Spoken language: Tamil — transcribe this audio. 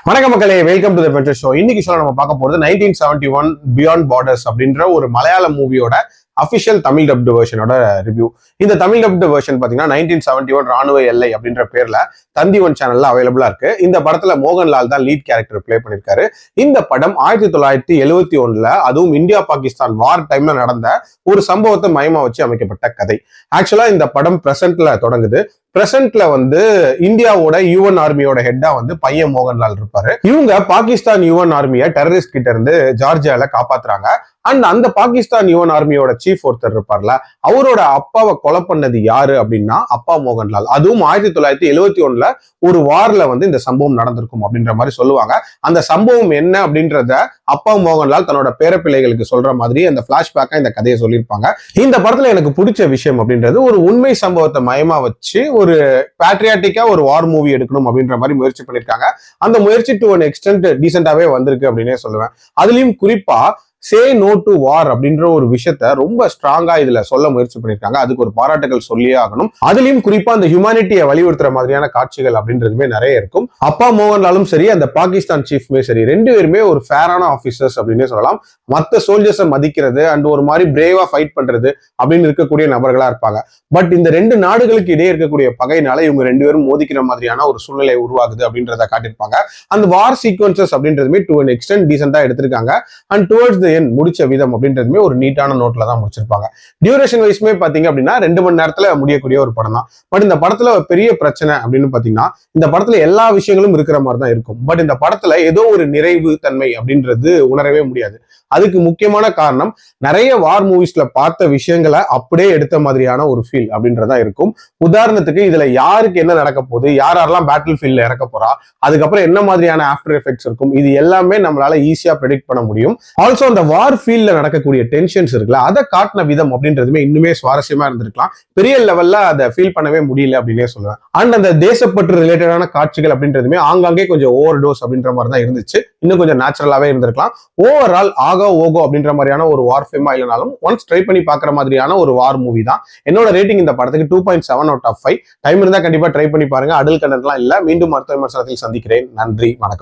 வணக்க மக்களே, welcome to the venture show. இன்னைக்கு ஷோ நம்ம பார்க்க போறது 1971 பியாண்ட் பார்டர்ஸ் அப்படின்ற ஒரு மலையாள மூவியோட அபிஷியல் தமிழ் டப்டு வெர்ஷனோட ரிவ்யூ. இந்த தமிழ் டப்டு வெர்ஷன் பாத்தீங்கன்னா 1971 ராணுவ எல்லை அப்படின்ற பேர்ல தந்தி ஒன் சேனல்ல அவைலபிளா இருக்கு. இந்த படத்துல மோகன்லால் தான் லீட் கேரக்டர் பிளே பண்ணிருக்காரு. இந்த படம் 1971 அதுவும் இந்தியா பாகிஸ்தான் வார் டைம்ல நடந்த ஒரு சம்பவத்தை மையமா வச்சு அமைக்கப்பட்ட கதை. ஆக்சுவலா இந்த படம் பிரசன்ட்ல தொடங்குது. பிரசன்ட்ல இந்தியாவோட யுஎன் ஆர்மியோட ஹெட்டா பையன் மோகன்லால் இருப்பாரு. இவங்க பாகிஸ்தான் யுஎன் ஆர்மியை டெரரிஸ்ட் கிட்ட இருந்து ஜார்ஜியால காப்பாத்துறாங்க. அண்ட் அந்த பாகிஸ்தான் யுஎன் ஆர்மியோட சீஃப் ஒருத்தர் இருப்பார்ல, அவரோட அப்பாவை கொலை பண்ணது யாரு அப்படின்னா அப்பா மோகன்லால். அதுவும் 1971 ஒரு வார்ல இந்த சம்பவம் நடந்திருக்கும் அப்படின்ற மாதிரி சொல்லுவாங்க. அந்த சம்பவம் என்ன அப்படின்றத அப்பா மோகன்லால் தன்னோட பேரப்பிள்ளைகளுக்கு சொல்ற மாதிரி அந்த பிளாஷ்பேக்கா இந்த கதையை சொல்லியிருப்பாங்க. இந்த படத்துல எனக்கு பிடிச்ச விஷயம் அப்படின்றது ஒரு உண்மை சம்பவத்தை மையமா வச்சு ஒரு பேட்ரியாட்டிக்கா ஒரு வார் மூவி எடுக்கணும் அப்படின்ற மாதிரி முயற்சி பண்ணிருக்காங்க. அந்த முயற்சி டு ஒன் எக்ஸ்டென்ட் டீசென்டாவே வந்திருக்கு அப்படின்னே சொல்லுவேன். அதுலயும் குறிப்பா சே நோ டு வார் அப்படின்ற ஒரு விஷயத்த ரொம்ப ஸ்ட்ராங்கா இதுல சொல்ல முயற்சி பண்ணிருக்காங்க. அதுக்கு ஒரு பாராட்டுகள் சொல்லியே ஆகணும். அதுலயும் குறிப்பா அந்த ஹியூமானிட்டியை வலியுறுத்துற மாதிரியான காட்சிகள் அப்படின்றதுமே நிறைய இருக்கும். அப்பா மோகன்லாலும் சரி, அந்த பாகிஸ்தான் சீஃப்மே சரி, ரெண்டு பேருமே ஒரு ஃபேரான ஆபீசர்ஸ் அப்படின்னே சொல்லலாம். மற்ற சோல்ஜர்ஸை மதிக்கிறது அண்ட் ஒரு மாதிரி பிரேவா ஃபைட் பண்றது அப்படின்னு இருக்கக்கூடிய நபர்களா இருப்பாங்க. பட் இந்த ரெண்டு நாடுகளுக்கு இடையே இருக்கக்கூடிய பகையினால இவங்க ரெண்டு பேரும் மோதிக்கிற மாதிரியான ஒரு சூழ்நிலை உருவாகுது அப்படின்றத காட்டியிருப்பாங்க. அந்த வார் சீக்வன்சஸ் அப்படின்றதுமே டு அன் எக்ஸ்டென்ட் டீசென்டா எடுத்திருக்காங்க. அண்ட் டுவர்ட்ஸ் தி எண்ட் முடிச்ச விதம் அப்படின்றதுமே ஒரு நீட்டான நோட்ல தான் முடிச்சிருப்பாங்க. டியூரேஷன் வைஸ்மே பாத்தீங்க அப்படின்னா 2 மணி நேரத்துல முடியக்கூடிய ஒரு படம் தான். பட் இந்த படத்துல ஒரு பெரிய பிரச்சனை அப்படின்னு பாத்தீங்கன்னா, இந்த படத்துல எல்லா விஷயங்களும் இருக்கிற மாதிரி தான் இருக்கும். பட் இந்த படத்துல ஏதோ ஒரு நிறைவு தன்மை அப்படின்றது உணரவே முடியாது. அதுக்கு முக்கியமான காரணம், நிறைய வார் மூவிஸ்ல பார்த்த விஷயங்களை அப்படியே எடுத்த மாதிரியான ஒரு ஃபீல் அப்படின்றதா இருக்கும். உதாரணத்துக்கு இதுல யாருக்கு என்ன நடக்க போகுது, யாரெல்லாம் பேட்டில் ஃபீல்ட்ல இறக்க போறா, அதுக்கப்புறம் என்ன மாதிரியான ஆஃப்டர் எஃபெக்ட்ஸ் இருக்கும், இது எல்லாமே நம்மளால ஈஸியா ப்ரெடிக்ட் பண்ண முடியும். ஆல்சோ அந்த வார் ஃபீல்ட்ல நடக்கக்கூடிய டென்ஷன்ஸ் இருக்குல்ல, அதை காட்டின விதம் அப்படின்றதுமே இன்னுமே சுவாரஸ்யமா இருந்திருக்கலாம். பெரிய லெவல்ல அதை ஃபீல் பண்ணவே முடியல அப்படின்னே சொல்லுவேன். அண்ட் அந்த தேசப்பற்று ரிலேட்டடான காட்சிகள் அப்படின்றதுமே ஆங்காங்கே கொஞ்சம் ஓவர் டோஸ் அப்படின்ற மாதிரி தான் இருந்துச்சு. இன்னும் கொஞ்சம் நேச்சுரலாவே இருந்திருக்கலாம். ஓவரால் ஓகோ அப்படின்ற மாதிரியான ஒரு வார் ஃபிலிமா இல்லைனாலும் ஒன்ஸ் ட்ரை பண்ணி பாக்குற மாதிரியான ஒரு வார் மூவி தான். என்னோட ரேட்டிங் இந்த படத்துக்கு 2.7 out of 5. டைம் இருந்தா கண்டிப்பா ட்ரை பண்ணி பாருங்க. அடல் கண்டென்ட்லாம் இல்ல. மீண்டும் மருத்துவ விமர்சனத்தில் சந்திக்கிறேன். நன்றி, வணக்கம்.